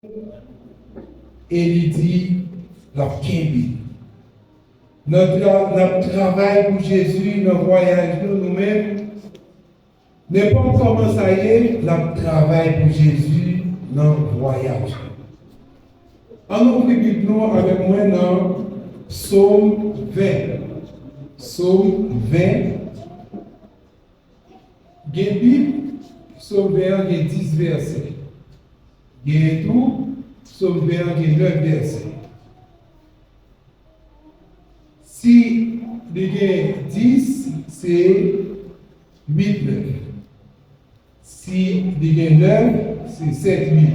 et il dit la Kimbi. Notre travail pour Jésus, notre voyage, nous-mêmes, n'est pas comment ça y est, notre travail pour Jésus, notre voyage. En ouvrant Bible avec moi dans Psaume 20. Psaume 20. Il y a Bible, Psaume 20, il y a 10 versets. Il y a tout, Psaume 20, il y a 9 versets. Si il y a 10, c'est 8, 9. Si il y a 9, c'est 7, 8.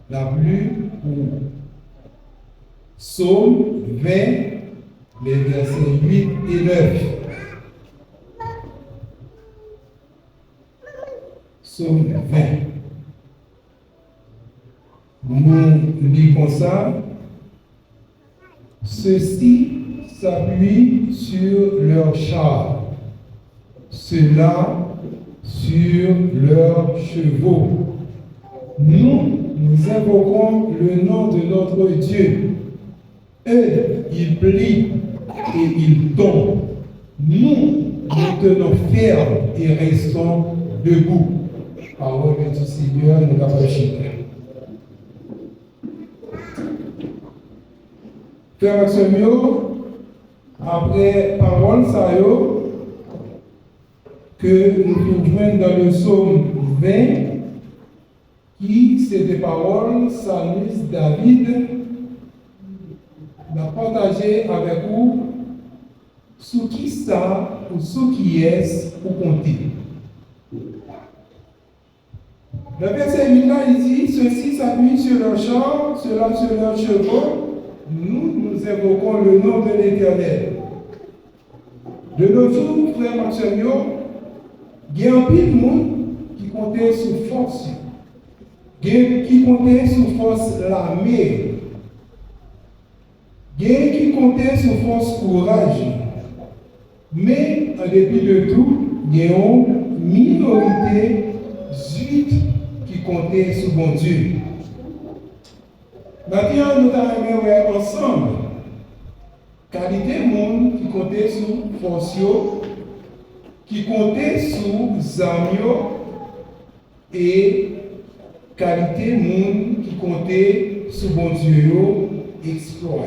La plus courte. Psaume 20, les versets 8 et 9. Psaume 20. Nous lisons ça. Ceux-ci s'appuient sur leurs chars, ceux-là sur leurs chevaux. Nous invoquons le nom de notre Dieu. Eux, ils plient et ils tombent. Nous tenons ferme et restons debout. Parole du Seigneur, nous l'avons chanté. Frère Maximio, après parole, ça que nous joignons dans le psaume 20, qui c'est des paroles, psalmiste David a partagé avec vous ce qui ça ou ce qui est pour compter. Le verset 8 là, il dit, ceux-ci s'appuient sur leur char, ceux-là sur leurs chevaux. Nous invoquons le nom de l'Éternel. De nos jours, frère Maximio, il y a un peu de monde qui comptait sous force. Qui comptait sous force l'armée. Il y a qui comptait sous force courage. Mais, en dépit de tout, il y a une minorité juive qui comptait sous bon Dieu. Maintenant, nous allons ensemble. Qualité monde qui comptait sous force, qui comptait sous zamio, et qualité monde qui comptait sous bon Dieu, exploit.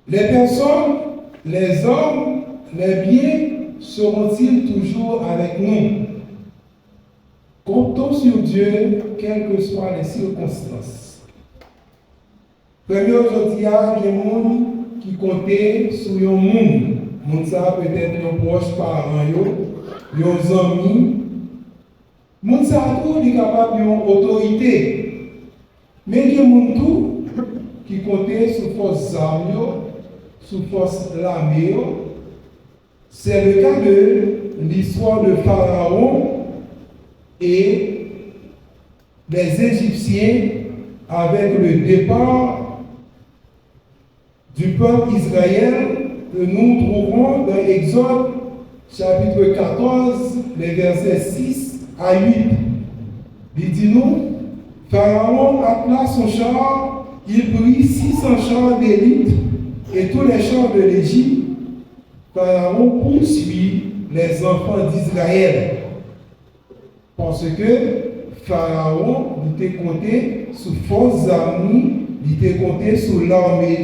Les personnes, les hommes, les biens seront-ils toujours avec nous? Comptons sur Dieu, quelles que soient les circonstances. Premier aujourd'hui, il y a des gens qui comptent sur le monde. Monde ça peut-être nos proches parents, nos amis. Monde ça tout est capable d'une autorité. Mais il y a des gens qui comptent sur force armes, sur force l'armée. C'est le cas de l'histoire de Pharaon et les Égyptiens avec le départ du peuple Israël que nous trouvons dans Exode chapitre 14, les versets 6 à 8. Il dit nous, Pharaon appela son char, il prit 600 chars d'élite et tous les chars de l'Égypte. Pharaon poursuit les enfants d'Israël. Parce que Pharaon était compté sous fausses amis, il était compté sous l'armée,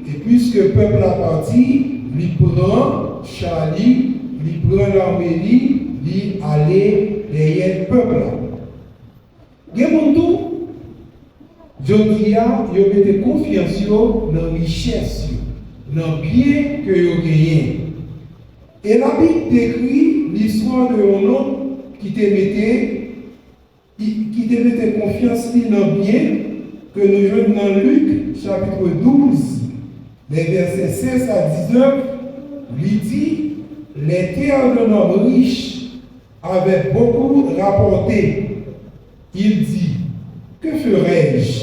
et puisque le peuple a parti, il prend Charlie, il prend l'armée, il allait derrière le peuple. Et mon tour, je dis, il a confiance dans la richesse, dans le bien que vous gagnez. Et la Bible décrit l'histoire de un homme qui te mettait confiance dans le bien que nous jouons dans Luc chapitre 12, les versets 16 à 19, lui dit, les terres d'un homme riche avaient beaucoup rapporté. Il dit, que ferai-je,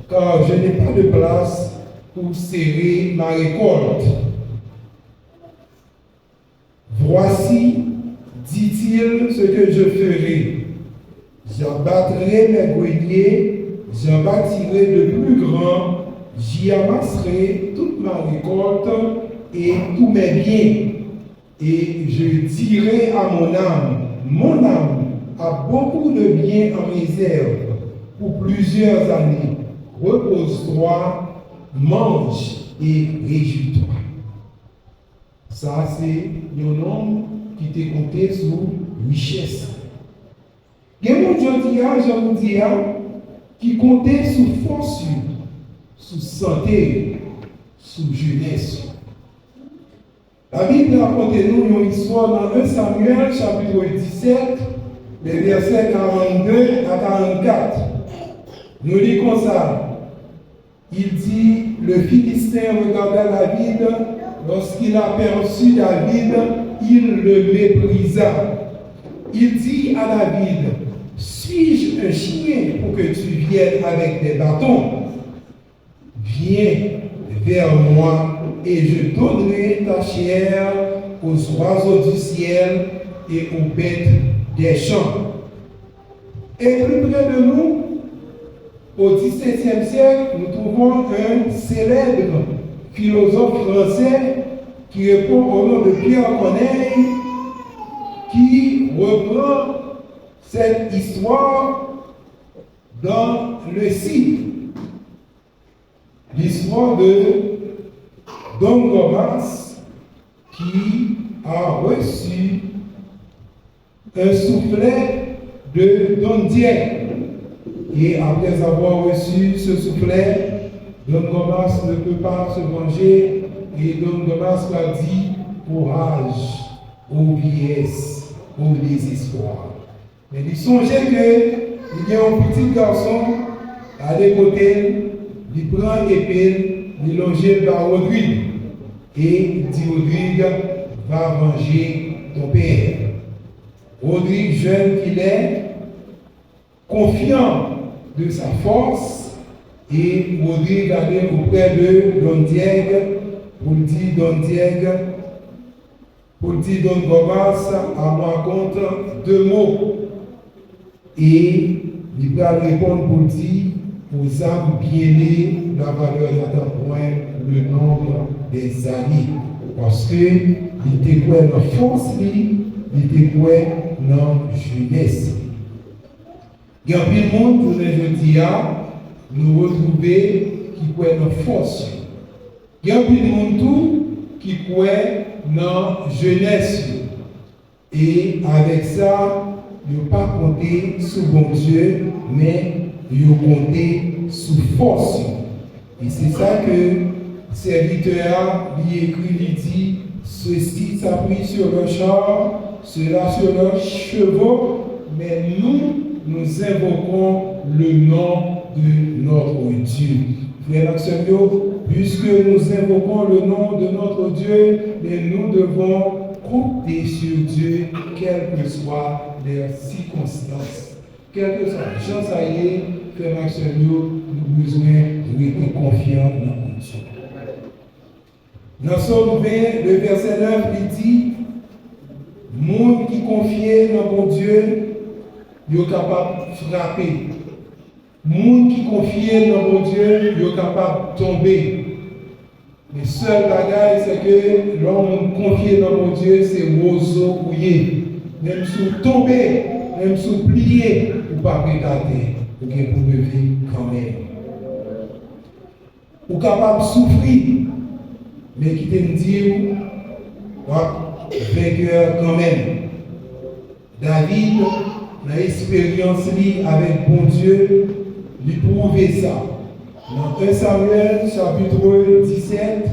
car je n'ai pas de place pour serrer ma récolte. Voici, dit-il, ce que je ferai. J'abattrai mes greniers, j'en bâtirai de plus grands, j'y amasserai toute ma récolte et tous mes biens. Et je dirai à mon âme a beaucoup de biens en réserve pour plusieurs années. Repose-toi, mange et réjouis-toi. Ça, c'est un homme qui t'est compté sur richesse. Il y a des gens, je vous dis, qui comptait sur force, sur santé, sur jeunesse. La Bible raconte nous une histoire dans 1 Samuel, chapitre 17, les versets 42 à 44. Nous lisons comme ça. Il dit, le Philistin regarda David, lorsqu'il aperçut David, il le méprisa. Il dit à David, suis-je un chien pour que tu viennes avec des bâtons? Viens vers moi et je donnerai ta chair aux oiseaux du ciel et aux bêtes des champs. Et plus près de nous, au XVIIe siècle, nous trouvons un célèbre philosophe français qui répond au nom de Pierre Corneille, qui reprend cette histoire dans le site. L'histoire de Don Gomas qui a reçu un soufflet de Don Diego. Et après avoir reçu ce soufflet, Don Gomas ne peut pas se venger et Don Gomas a dit courage, aux vieillesse, au désespoir. Mais il songeait qu'il y a un petit garçon à des côtés, il prend l'épée, il longe par Rodrigue. Et il dit Rodrigue, va venger ton père. Rodrigue, jeune qu'il est, confiant de sa force, et Rodrigue allait auprès de Don Diego pour dire Don Gomas à moi contre 2 mots. Et il va répondre pour dire aux âmes bien-nées, la valeur n'attend point le nombre des années. Parce que il était quoi dans force, il était quoi dans jeunesse. Il y a plein de monde, pour les jeudi, nous retrouver qui croit dans force. Il y a plein de monde tout qui croit dans jeunesse. Et avec ça, nous ne pas compter sur bon Dieu, mais nous compter sur force. Et c'est ça que le serviteur lui écrit, lui dit, ceci s'appuie sur le char, cela sur leurs chevaux, mais nous invoquons le nom de notre Dieu. Frères et sœurs, puisque nous invoquons le nom de notre Dieu, mais nous devons compter sur Dieu, quelles que soient les circonstances. Quelle que soit la chance à y, frères et sœurs, nous avons besoin d'être confiants dans Dieu. Dans Psaume 20, le verset 9, il dit, monde qui confie dans mon Dieu, il est capable de frapper. Monde qui confie dans mon Dieu, il est capable de tomber. Mais seul bagage, c'est que l'homme confié dans mon Dieu, c'est roseau couillé. Même sous tomber, même sous plier, ou pas regarder, ou bien pour lever quand même. Ou capable de souffrir, mais qui te dit, vainqueur quand même. David, dans l'expérience avec bon Dieu, lui prouvait ça. Dans 1 Samuel, chapitre 17,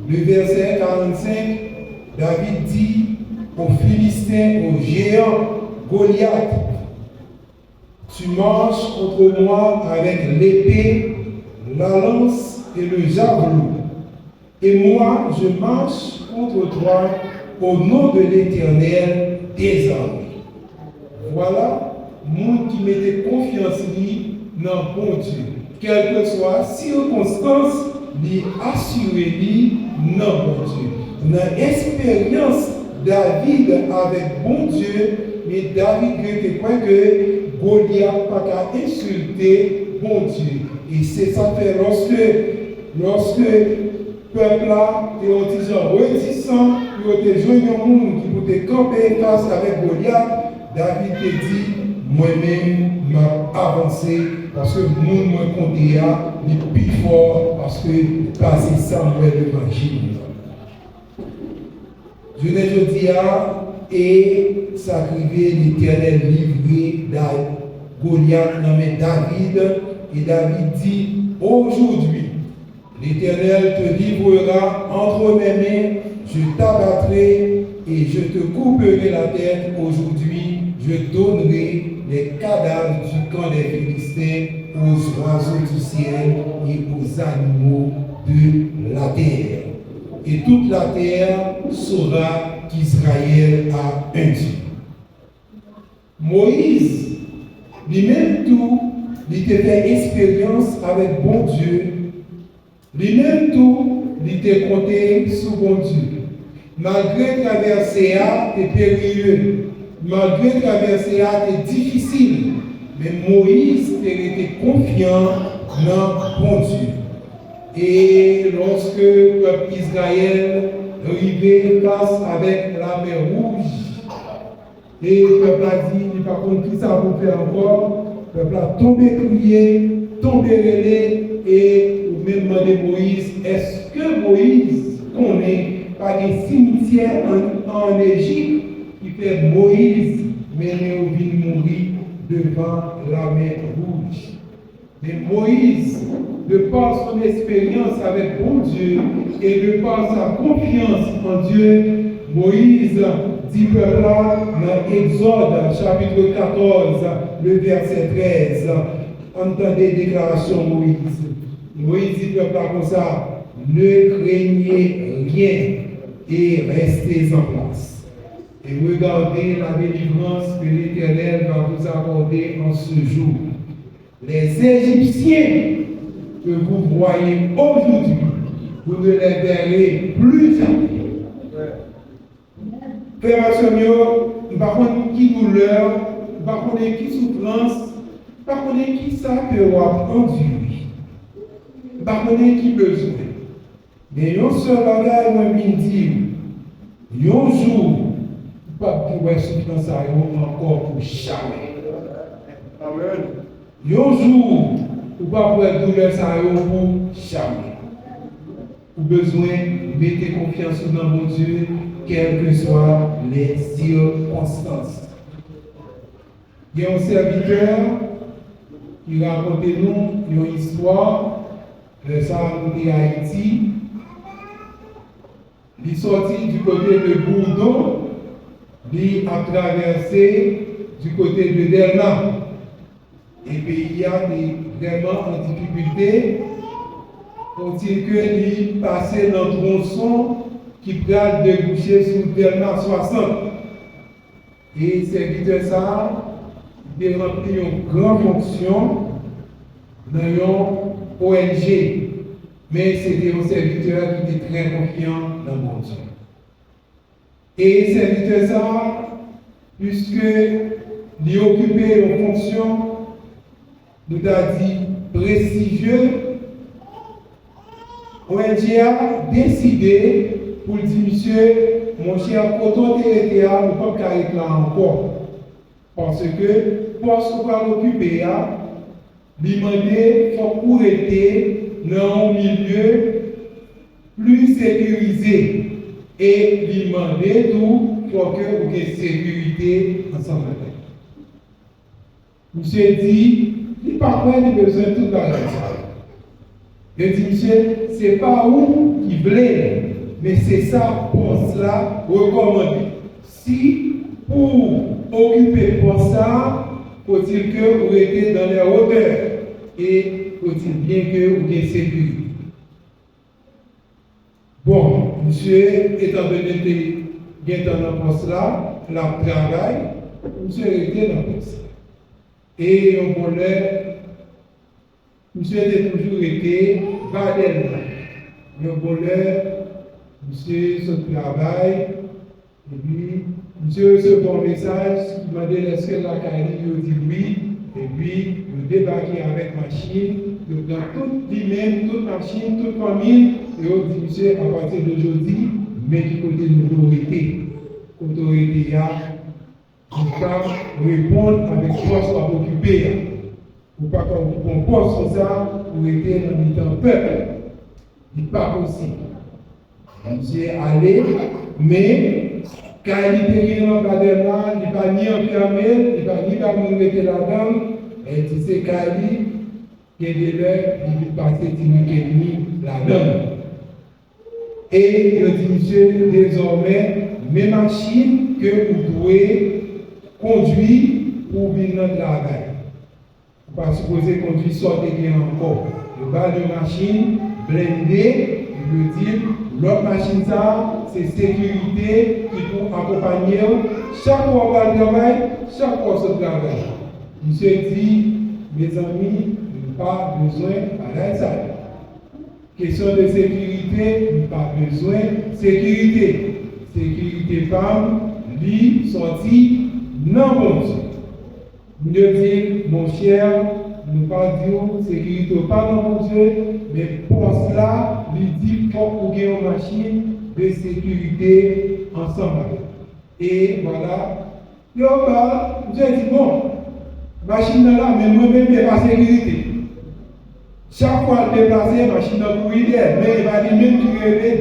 le verset 45, David dit aux Philistins, aux géants, Goliath, tu marches contre moi avec l'épée, la lance et le javelot. Et moi, je marche contre toi au nom de l'Éternel des armées. Voilà, monde qui mettait confiance dans bon Dieu. Quelle que soit la circonstance, il assuré dans bon Dieu. Dans l'expérience David avec bon Dieu, mais David était quoi que Goliath n'a pas insulter bon Dieu. Et c'est ça fait lorsque le peuple là est en disant réticent, il a joué un monde qui peut camper face avec Goliath, David te dit, moi-même, m'a avancé parce que le monde m'a compté est plus fort parce que passer ça, moi, l'évangile. Je ne dis pas, et sacrifier l'Éternel livré Goliath nommé David, et David dit, aujourd'hui, l'Éternel te livrera entre mes mains, je t'abattrai et je te couperai la tête. Aujourd'hui, je donnerai les cadavres du camp des Philistins aux oiseaux du ciel et aux animaux de la terre. Et toute la terre saura qu'Israël a un Dieu. Moïse, lui-même tout, il a fait expérience avec bon Dieu. Lui-même tout, il a compté sur bon Dieu. Malgré traverser était périlleux, malgré traverser était difficile, mais Moïse était confiant dans bon Dieu. Et lorsque le peuple Israël arrivait face avec la mer Rouge, et le peuple a dit, il n'y a pas compris ça pour faire encore, le peuple a tombé crié, tombé relé, et au même moment de Moïse, est-ce que Moïse connaît pas des cimetières en Égypte qui fait Moïse mener au ville mourir devant la mer Rouge? Mais Moïse, de par son expérience avec bon Dieu et de par sa confiance en Dieu, Moïse dit peuple dans Exode chapitre 14, le verset 13, entendez déclaration Moïse. Moïse dit peuple comme ça, ne craignez rien et restez en place. Et regardez la délivrance que l'Éternel va vous accorder en ce jour. Les Égyptiens que vous voyez aujourd'hui, vous ne les verrez plus jamais. Frères et sœurs, nous ne savons pas qui douleur, nous ne savons pas qui souffrance, nous ne savons pas qui ça que vous avez enduit. Nous ne savons pas qui besoin. Mais un seul bagage, moi, je dis, un jour, pas pouvoir souffrance encore pour jamais. Amen. Un jour, ou pas pour être douleur, ça pour jamais. Ou besoin, mettez confiance dans mon Dieu, quelles que soient les circonstances. Il y a un serviteur qui raconte nous une histoire de ça à Haïti. Il est sorti du côté de Bourdon, il a traversé du côté de Derna. Et puis il y a vraiment en difficulté, faut-il qu'il passe dans le tronçon qui peut déboucher sur le Derna 60. Et serviteur ça, il a rempli une grande fonction dans une ONG. Mais c'était un serviteur qui était très confiant dans mon Dieu. Et serviteur ça, puisque il occupait une fonction, nous avons dit prestigieux, ONG a décidé pour dire, monsieur, mon cher, quand on était là, nous ne pouvons pas être là encore. Parce que, pour ce qu'on va l'occuper, il m'a dit qu'il faut être dans un milieu plus sécurisé. Et il m'a dit tout pour que vous ayez sécurité ensemble. Monsieur dit, il n'y a pas besoin de tout ça. Il dit, monsieur, ce n'est pas où qui voulait, mais c'est ça pour cela recommandé. Si pour occuper pour ça, faut-il que vous êtes dans les hauteurs et faut-il bien que vous ayez sécurité. Bon, monsieur, étant donné que vous êtes dans le poste là, la travail, monsieur était dans le poste. Et on voulait, monsieur a toujours été badel. On voulait, monsieur, son travail, et puis, monsieur recevait un message qui demandait est-ce que la carrière, il dit oui. et puis vous débarquez avec machine, vous dans toute lui-même, toute machine, toute famille, et vous dites, monsieur, à partir d'aujourd'hui, mais du côté de l'autorité. L'autorité pour pas répondre avec quoi soit occupé. Pour pas qu'on pose sur ça, pour être dans le temps peuple. Il n'est pas possible. Monsieur allé, mais quand il était dans le cadre, il n'est pas ni enfermé, il n'est pas ni dans le là-dedans, et tu sais, Kali, il y a des heures, il peut passer 10 minutes là-dedans. Et il dit, monsieur, désormais, mes machines que vous devez conduire pour venir dans le travail. Vous ne pouvez pas supposer conduire sortir encore. Le bas de machine, blindé, il veut dire, l'autre machine, ça, c'est sécurité qui peut accompagner chaque fois qu'on va travail, chaque fois qu'on travaille. Monsieur dit, mes amis, nous n'avons pas besoin de ça. Question de sécurité, nous n'avons pas besoin de sécurité. Sécurité femme, lui, sorti, non bon Dieu. Mieux dire, mon cher, nous ne pas dire sécurité pas non mon Dieu, mais pour cela, lui dit qu'il faut qu'on ait une machine de sécurité ensemble. Et voilà. Dieu dit, bon, machine là, mais moi-même, je n'ai pas sécurité. Chaque fois que je déplace, machine là pour aider, mais il va dire, même qui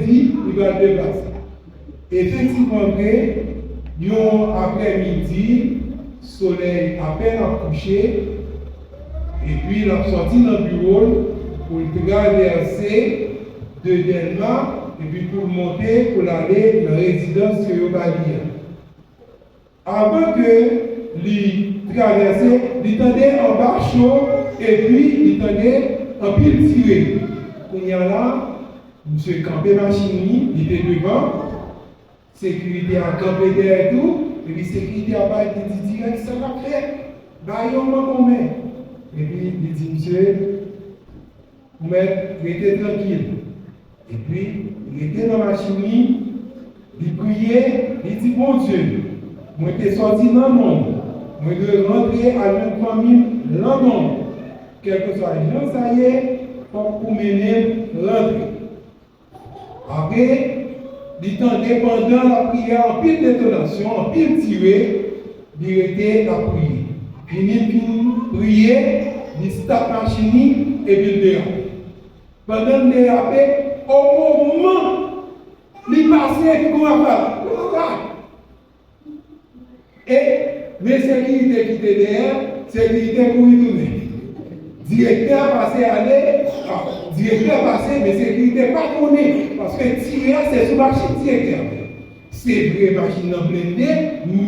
dit, il va le déplacer. Effectivement, après-midi, soleil à peine à coucher, et puis il a sorti dans le bureau pour traverser deuxièmement, et puis pour monter, pour aller dans la résidence que vous allez. Avant que il traverse, il tendait en bas chaud, et puis il tendait en pile tiré. Il y a là, M. Campé Machini, il était devant. Sécurité à camper derrière tout, et puis sécurité à bas, il dit direct, ça va faire. Bah, il y a un moment. Et puis, il dit, monsieur, vous restez tranquille. Et puis, il était dans la machine, il priait, il dit, bon Dieu, moi, je suis sorti dans le monde. Moi, je dois rentrer à une famille dans le monde. Quel que soit le gens, ça y est, pour mener rentrer. Après, il tendait pendant la prière en pile détonation, en pile tiré, il était à prier. Il prier, il start la machine et puis il dérape. Pendant le dérapé, au moment, il passait et il va. Et les sécurités qui étaient derrière, sécurité pour y tourner. Directeur passé aller, directeur passé, mais sécurité pas tourner. Parce que tirer, c'est sous machine directeur. C'est vrai, machine en blindé,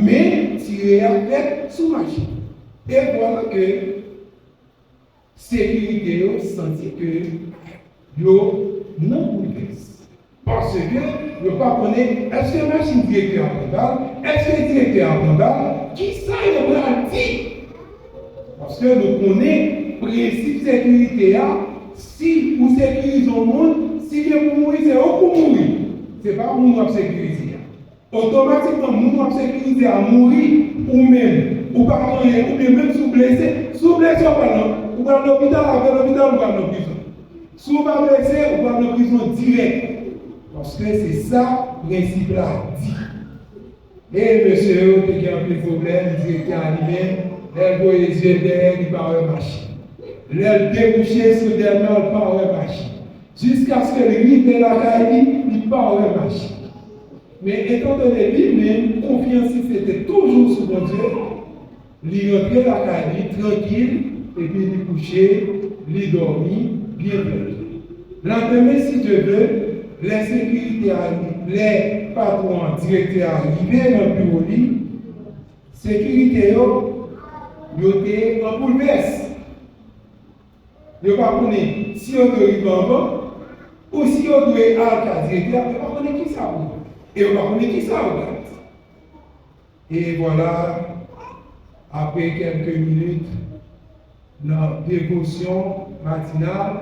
mais tirer à fait sous machine. Et voilà que sécurité a senti que yo non bouleverse. Parce que yo pas connaît, est-ce que machine directeur a balle, est-ce que directeur a balle, qui ça il a dit? Parce que nous connaissons le principe de sécurité, si vous sécurisez le monde, si vous mourrez, c'est vous pour mourir. Ce n'est pas vous qui sécuriser. Automatiquement, vous qui sécuriser à mourir ou même, ou pas rien, ou bien même sous blessé, ou dans l'hôpital, avec l'hôpital, ou dans la prison. Si vous pas blessé, ou dans la prison direct. Parce que c'est ça le principe là dit. Et monsieur, qui a un peu de problème, il dit qu'il a animé. Elle voit les yeux derrière, il part en machine. Elle débouchait sur derrière, il part en machine. Jusqu'à ce que le rive de la caille, il part en machine. Mais étant donné lui-même, confiance, c'était toujours sur mon Dieu, il rentrait la caille tranquille, et puis il couchait, il dormit, bien tranquille. Lendemain, si Dieu veut, les sécurités arrivent, les patrons, directeurs arrivés dans le bureau, sécurité, ils étaient en bouleverse. Ils ne savent pas si on doit y aller ou si on doit aller à la directeur, ils ne savent pas qui ça. Et on ne savent pas qui ça. Et voilà, après quelques minutes, dans la dévotion matinale,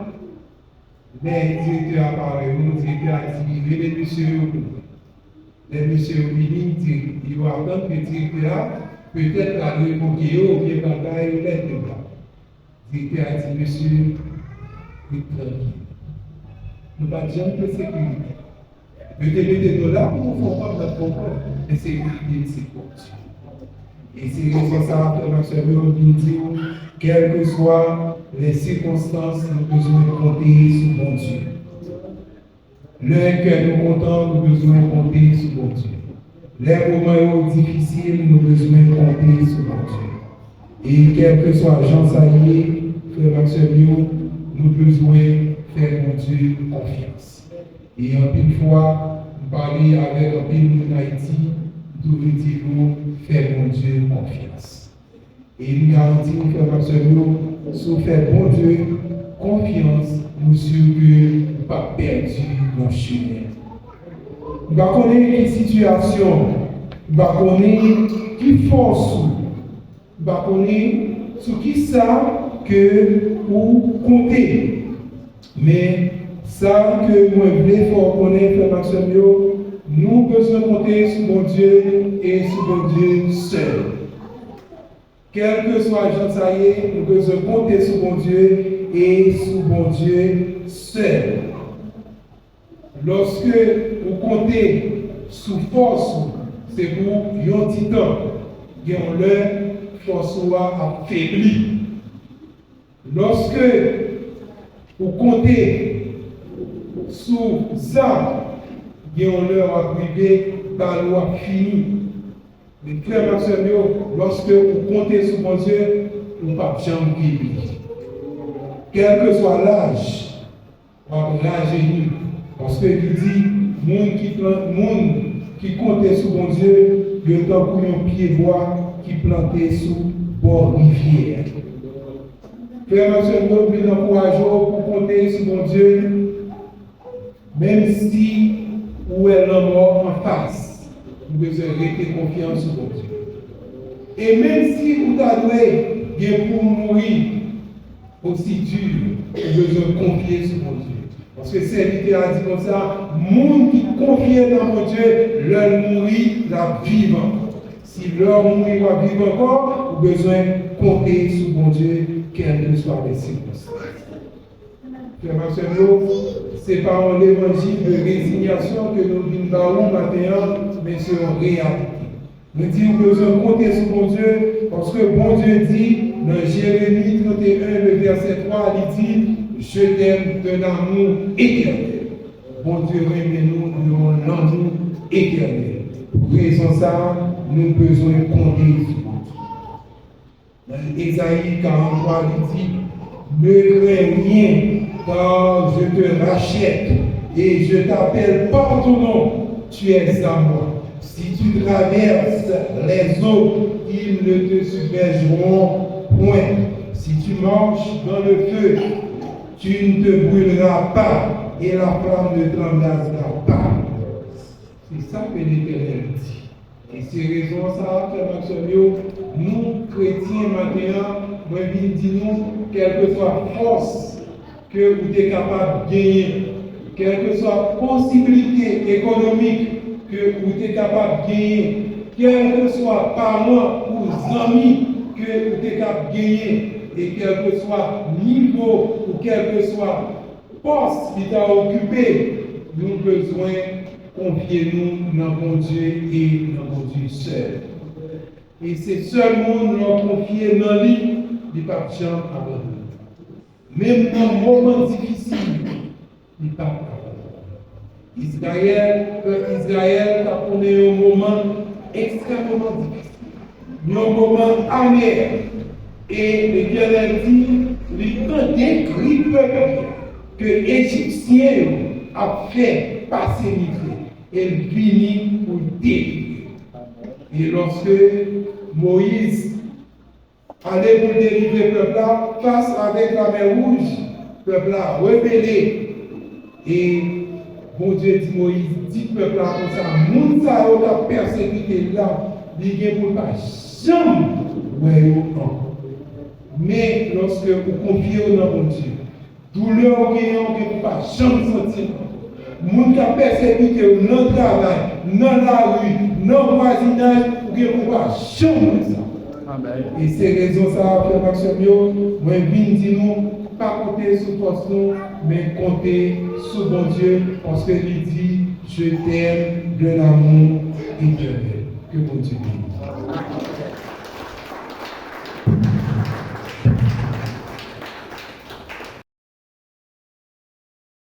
les directeurs apparaissent, les directeurs activés, les messieurs, ils vont attendre que le directeur peut-être la révoquer ou bien bagaille lettre là. Directeur a dit, monsieur, oui, tranquille. Nous ne pas dire que sécurité. Mettez nous là pour nous faire pas notre comprendre. La sécurité, c'est pour Dieu. Et c'est responsable de notre service qui dit, quelles que soient les circonstances, nous devons compter sur mon Dieu. L'un que nous comptons, nous devons compter sur mon Dieu. Les moments difficiles, nous devons compter sur mon Dieu. Et quel que soit Jean Saillé, frère Maximilien, nous devons faire mon Dieu confiance. Et en pile fois, nous parler avec un pile en Haïti, nous devons faire mon Dieu confiance. Et nous garantissons, frère Maximilien, si vous faites bon Dieu confiance, nous sommes que nous ne pas perdu dans le chemin. Nous ne connaissons pas quelle situation, nous ne connaissons pas qui force, nous ne connaissons pas sur qui ça que vous comptez. Mais ça que moi je voulais faire connaître, frère Maximilien, nous besoin compter sur mon Dieu et sur mon Dieu seul. Quel que soit Jean Saillé, nous devons compter sur mon Dieu et sur mon Dieu seul. Lorsque vous comptez sous force, c'est pour un petit temps. Et on leur force soit affaiblie. Lorsque vous comptez sous ça, et on leur a privé, la loi finie. Les frères Maximilien, lorsque vous comptez sur mon Dieu, vous ne pouvez pas jamais guérir. Quel que soit l'âge, l'âge est nul. Parce qu'il dit, monde qui comptait sur mon Dieu, il y a tant pour un pied bois qui plantait sous bord rivière. Frère Maximilien, nous encourageons pour compter sur mon Dieu, même si où est la mort en face, nous devons rester confiants sur mon Dieu. Et même si vous avez pour mourir aussi dur, nous devons confier sur mon Dieu. Parce que c'est littéral dit comme ça, monde qui confie dans mon Dieu, leur mourir, la vivant. Si leur mourir va vivre encore, vous avez besoin de compter sur mon Dieu, quelles que soient les circonstances. Frère Maximilien, ce n'est pas un évangile de résignation que nous disons matin, mais c'est une réalité. Nous disons que nous devons compter sur mon Dieu, parce que bon Dieu dit, dans Jérémie 31, le verset 3, il dit, je t'aime d'un amour éternel. Bon Dieu, nous un amour éternel. Pour raison ça, nous avons besoin de compter sur mon Dieu. Dans Ésaïe 43, il dit, ne crains rien, car je te rachète et je t'appelle par ton nom, tu es à moi. Si tu traverses les eaux, ils ne te submergeront point. Si tu marches dans le feu, tu ne te brûleras pas et la flamme ne t'embrasera pas. C'est ça que l'Éternel dit. Et c'est raison ça, frère Maximilien, nous, chrétiens maintenant, moi, dis-nous, quelle que soit la force que vous êtes capable de gagner, quelle que soit la possibilité économique que vous êtes capable de gagner, quel que soit parents ou amis que vous êtes capable de gagner, et quel que soit niveau ou quel que soit poste qui t'a occupé, nous avons besoin de confier nous dans mon Dieu et dans mon Dieu seul. Et c'est seulement nous confier dans lui, il ne peut pas abandonner. Même dans un moment difficile, il ne peut pas abandonner. Israël a connu un moment extrêmement difficile, un moment amer. Et l'Éternel dit, il décrit que l'Égyptien a fait passer l'Israël et finit pour délivrer. Et lorsque Moïse allait pour délivrer le peuple là, face avec la mer rouge, le peuple là rebellé. Et bon Dieu dit Moïse, dit le peuple là comme ça, moun sa yo la persécuté là, il n'y a pas jamais ouais encore. Mais lorsque vous confiez dans mon Dieu, douleur qui ne peut pas jamais sentir. Moun qui a persécuté dans le travail, dans la rue, dans le voisinage, prier pour pas jamais ça. Et c'est raison ça, frère Maxime, moi je viens dire nous, pas compter sur force nous, mais compter sur bon Dieu, parce qu'il dit, je t'aime d'un amour éternel. Que bon Dieu bénisse.